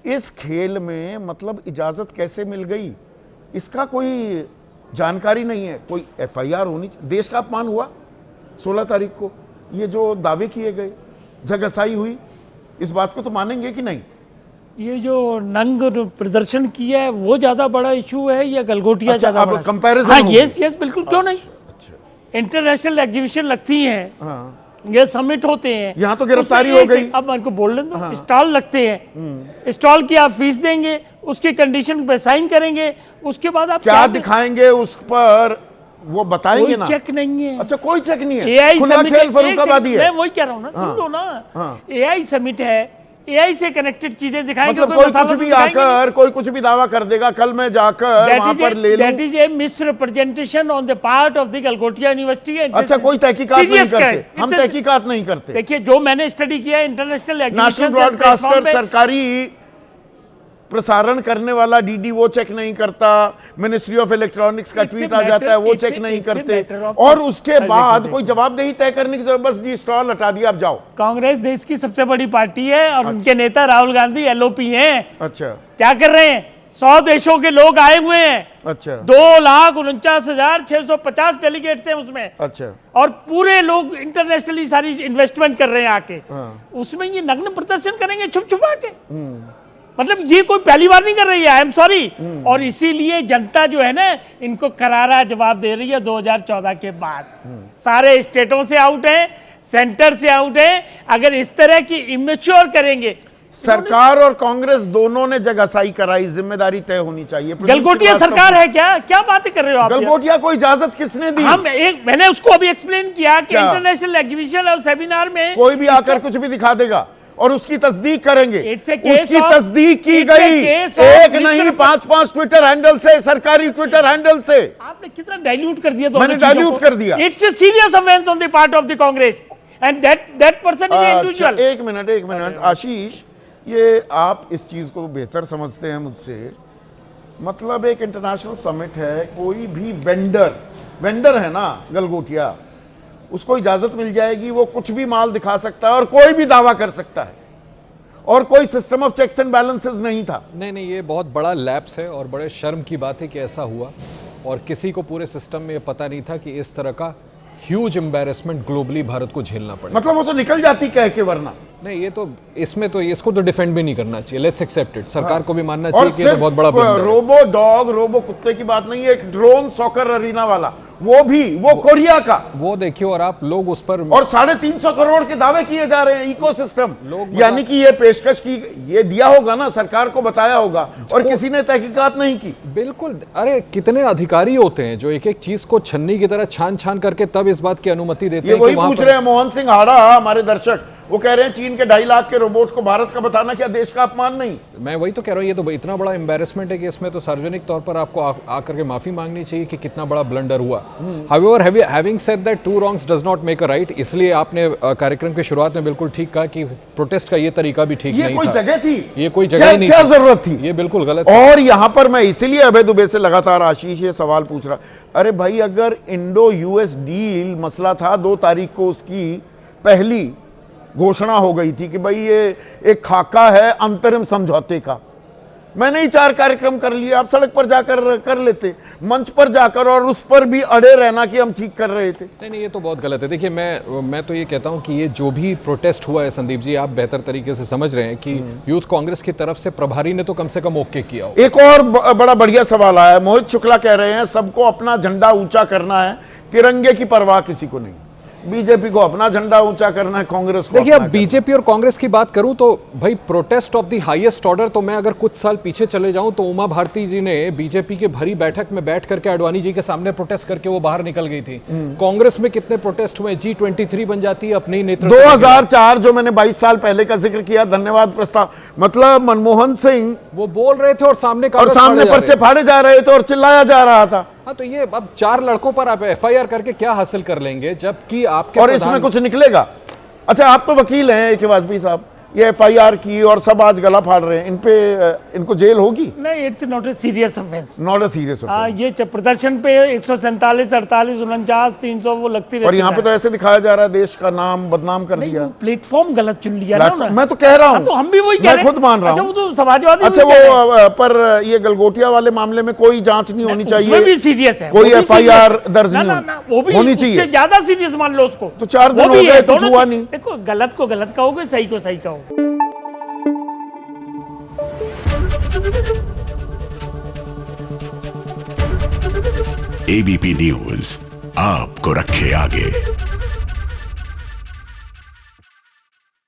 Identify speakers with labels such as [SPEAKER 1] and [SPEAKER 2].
[SPEAKER 1] इस खेल में मतलब इजाजत कैसे मिल गई, इसका कोई जानकारी नहीं है। कोई एफआईआर होनी, देश का अपमान हुआ 16 तारीख को, ये जो दावे किए गए, जगहसाई हुई, इस बात को तो मानेंगे कि नहीं?
[SPEAKER 2] ये जो नंग प्रदर्शन किया है वो ज्यादा बड़ा इशू है या गलगोटिया ज्यादा बड़ा?
[SPEAKER 1] कंपैरिजन?
[SPEAKER 2] हाँ, यस बिल्कुल, क्यों नहीं। इंटरनेशनल एग्जीबिशन लगती हैं,
[SPEAKER 1] हाँ।
[SPEAKER 2] ये समिट होते हैं,
[SPEAKER 1] यहाँ तो गिरफ्तारी हो गई।
[SPEAKER 2] अब मेरे को बोलने दो, स्टॉल लगते हैं, स्टॉल की आप फीस देंगे, उसकी कंडीशन पे साइन करेंगे, उसके बाद आप
[SPEAKER 1] क्या दिखाएंगे उस पर, वो बताएंगे ना।
[SPEAKER 2] चेक नहीं है।
[SPEAKER 1] अच्छा, कोई चेक नहीं है।
[SPEAKER 2] एआई समिट
[SPEAKER 1] फर्रुखाबादी है।
[SPEAKER 2] मैं वही कह रहा हूँ ना, सुन लो ना। एआई समिट है, एआई से कनेक्टेड चीजें दिखाएंगे।
[SPEAKER 1] मतलब कोई कुछ भी आकर कोई कुछ भी दावा कर देगा, कल मैं जाकर वहां पर ले लूं।
[SPEAKER 2] That is a misrepresentation on the part of the Galgotia university.
[SPEAKER 1] अच्छा, कोई तहकीकात नहीं करते, हम तहकीकात नहीं करते।
[SPEAKER 2] देखिए, जो मैंने स्टडी किया है इंटरनेशनल
[SPEAKER 1] नेशनल ब्रॉडकास्टर, सरकारी प्रसारण करने वाला डीडी वो चेक नहीं करता, मिनिस्ट्री ऑफ इलेक्ट्रॉनिक्स का ट्वीट आ जाता है वो चेक नहीं करते, और उसके बाद कोई जवाबदेही तय करने की जरूरत, बस जी स्टॉल हटा दिया, आप जाओ।
[SPEAKER 2] कांग्रेस देश की सबसे बड़ी पार्टी है और उनके नेता राहुल गांधी एलओपी हैं।
[SPEAKER 1] अच्छा,
[SPEAKER 2] क्या कर रहे हैं? 100 देशों के लोग आए हुए हैं।
[SPEAKER 1] अच्छा,
[SPEAKER 2] 2,49,650 डेलीगेट्स हैं उसमें।
[SPEAKER 1] अच्छा,
[SPEAKER 2] और पूरे लोग इंटरनेशनली सारी इन्वेस्टमेंट कर रहे हैं आके। उसमें ये नग्न प्रदर्शन करेंगे छुप छुपा के। मतलब ये कोई पहली बार नहीं कर रही है, आई एम सॉरी। और इसीलिए जनता जो है ना, इनको करारा जवाब दे रही है 2014 के बाद। सारे स्टेटों से आउट है, सेंटर से आउट है। अगर इस तरह की इमेच्योर करेंगे,
[SPEAKER 1] सरकार और कांग्रेस दोनों ने जगहसाई कराई, जिम्मेदारी तय होनी चाहिए।
[SPEAKER 2] गलगोटिया सरकार है क्या? क्या बातें कर रहे हो आप?
[SPEAKER 1] गलगोटिया को इजाजत किसने दी?
[SPEAKER 2] मैंने उसको अभी एक्सप्लेन किया कि इंटरनेशनल एग्जीबिशन और सेमिनार में
[SPEAKER 1] कोई भी आकर कुछ भी दिखा देगा और उसकी तस्दीक करेंगे। उसकी तस्दीक की गई, एक नहीं 5-5 ट्विटर हैंडल से, सरकारी ट्विटर हैंडल से।
[SPEAKER 2] आपने कितना डाइल्यूट कर दिया?
[SPEAKER 1] मैंने डाइल्यूट कर दिया।
[SPEAKER 2] It's a serious offence on the part of the Congress and that person is individual.
[SPEAKER 1] एक मिनट आशीष, ये आप इस चीज को बेहतर समझते हैं मुझसे। मतलब एक इंटरनेशनल समिट है, कोई भी वेंडर है ना गलगोटिया, उसको इजाजत मिल जाएगी, वो कुछ भी माल दिखा सकता है और कोई भी दावा कर सकता है, और कोई system of checks and balances नहीं था।
[SPEAKER 3] नहीं, ये बहुत बड़ा लैप्स है और बड़े शर्म की बात है कि ऐसा हुआ, और किसी को पूरे सिस्टम में पता नहीं था कि इस तरह का ह्यूज एम्बैरेसमेंट ग्लोबली भारत को झेलना पड़े।
[SPEAKER 1] मतलब वो तो निकल जाती कह के, वरना नहीं।
[SPEAKER 3] ये तो इसमें तो इसको तो डिफेंड भी नहीं करना चाहिए, लेट्स एक्सेप्ट इट। सरकार को भी मानना चाहिए कि ये तो बहुत बड़ा ब्लंडर है।
[SPEAKER 1] रोबो डॉग, रोबो कुत्ते की बात नहीं है, एक ड्रोन सॉकर अरीना वाला, वो कोरिया का,
[SPEAKER 3] वो देखिए, और आप लोग उस पर,
[SPEAKER 1] और 350 करोड़ के दावे किए जा रहे हैं। इकोसिस्टम यानी कि ये पेशकश की, ये दिया होगा ना, सरकार को बताया होगा, और किसी ने तहकीकात नहीं की।
[SPEAKER 3] बिल्कुल, अरे कितने अधिकारी होते हैं जो एक एक चीज को छन्नी की तरह छान छान करके तब इस बात की अनुमति देते हैं।
[SPEAKER 1] ये वही पूछ रहे हैं मोहन सिंह हाड़ा, हमारे दर्शक, वो कह रहे हैं चीन के 2.5 लाख के रोबोट को भारत का बताना क्या देश का अपमान नहीं?
[SPEAKER 3] मैं वही तो कह रहा हूँ, ये तो इतना बड़ा एम्बैरेसमेंट है कि इसमें तो सार्वजनिक तौर पर आपको आकर के माफी मांगनी चाहिए कि कितना बड़ा ब्लंडर हुआ। However, having said that, two wrongs does not make a right, इसलिए आपने कार्यक्रम की शुरुआत में बिल्कुल ठीक कहा कि प्रोटेस्ट का ये तरीका भी ठीक नहीं था।
[SPEAKER 1] ये कोई जगह थी?
[SPEAKER 3] ये कोई जगह नहीं,
[SPEAKER 1] क्या जरूरत थी?
[SPEAKER 3] ये बिल्कुल गलत।
[SPEAKER 1] और यहाँ पर मैं इसीलिए अभय दुबे से लगातार आशीष ये सवाल पूछ रहा, अरे भाई, अगर इंडो यूएस डील मसला था, 2 तारीख को उसकी पहली घोषणा हो गई थी कि भाई ये एक खाका है अंतरिम समझौते का, मैंने ही 4 कार्यक्रम कर लिए, आप सड़क पर जाकर कर लेते, मंच पर जाकर, और उस पर भी अड़े रहना कि हम ठीक कर रहे थे।
[SPEAKER 3] नहीं, ये तो बहुत गलत है। देखिए, मैं तो ये कहता हूं कि ये जो भी प्रोटेस्ट हुआ है, संदीप जी आप बेहतर तरीके से समझ रहे हैं कि यूथ कांग्रेस की तरफ से प्रभारी ने तो कम से कम ओके किया हो।
[SPEAKER 1] एक और बड़ा बढ़िया सवाल आया, मोहित शुक्ला कह रहे हैं सबको अपना झंडा ऊंचा करना है, तिरंगे की परवाह किसी को नहीं। बीजेपी को अपना झंडा ऊंचा करना है, कांग्रेस को।
[SPEAKER 3] देखिए, अब बीजेपी और कांग्रेस की बात करूं तो भाई protest of the highest order, तो मैं अगर कुछ साल पीछे चले जाऊं तो उमा भारती जी ने बीजेपी की भरी बैठक में बैठ करके आडवाणी जी के सामने प्रोटेस्ट करके वो बाहर निकल गई थी। कांग्रेस में कितने प्रोटेस्ट हुए, G23 बन जाती है अपने नेतृत्व।
[SPEAKER 1] 2004 जो मैंने 22 साल पहले का जिक्र किया, धन्यवाद प्रस्ताव, मतलब मनमोहन सिंह
[SPEAKER 3] वो बोल रहे थे और सामने
[SPEAKER 1] पर्चे फाड़े जा रहे थे और चिल्लाया जा रहा था।
[SPEAKER 3] हाँ, तो ये अब 4 लड़कों पर आप FIR करके क्या हासिल कर लेंगे, जबकि आपके
[SPEAKER 1] और इसमें कुछ निकलेगा? अच्छा, आप तो वकील हैं एक वाजपेयी साहब, ये FIR की और सब आज गला फाड़ रहे हैं, इन पे इनको जेल होगी?
[SPEAKER 2] नहीं, it's not a serious offence.
[SPEAKER 1] Not a serious
[SPEAKER 2] ये प्रदर्शन पे 147, 48, 49, 300 वो लगती रहती
[SPEAKER 1] और यहाँ पे तो ऐसे दिखाया जा रहा है देश का नाम बदनाम कर
[SPEAKER 2] नहीं,
[SPEAKER 1] दिया।
[SPEAKER 2] वो प्लेटफॉर्म गलत चुन लिया ना उन्होंने।
[SPEAKER 1] मैं तो कह रहा
[SPEAKER 2] हाँ,
[SPEAKER 1] हूँ,
[SPEAKER 2] तो हम भी वही कह
[SPEAKER 1] मैं
[SPEAKER 2] रहे हैं।
[SPEAKER 1] खुद मान रहा
[SPEAKER 2] अच्छा,
[SPEAKER 1] हूँ।
[SPEAKER 2] वो तो समाजवादी
[SPEAKER 1] अच्छा
[SPEAKER 2] भी कह रहे हैं।
[SPEAKER 1] वो पर ये गलगोटिया वाले मामले में कोई जांच नहीं होनी
[SPEAKER 2] उसमें
[SPEAKER 1] चाहिए,
[SPEAKER 2] भी सीरियस है,
[SPEAKER 1] कोई
[SPEAKER 2] वो भी serious
[SPEAKER 1] FIR
[SPEAKER 2] है।
[SPEAKER 1] दर्ज
[SPEAKER 2] ना,
[SPEAKER 1] नहीं
[SPEAKER 2] ना, ना, वो भी
[SPEAKER 1] होनी
[SPEAKER 2] उससे
[SPEAKER 1] चाहिए।
[SPEAKER 2] ज्यादा सीरियस मान लो उसको।
[SPEAKER 1] तो 4 दिन
[SPEAKER 2] वो भी
[SPEAKER 1] हो
[SPEAKER 2] है,
[SPEAKER 1] गए, कुछ
[SPEAKER 2] दोनों
[SPEAKER 1] हुआ
[SPEAKER 2] की-
[SPEAKER 1] नहीं।
[SPEAKER 2] देखो, गलत को गलत कहोगे, सही को सही कहोगे।
[SPEAKER 4] ABP न्यूज आपको रखे आगे।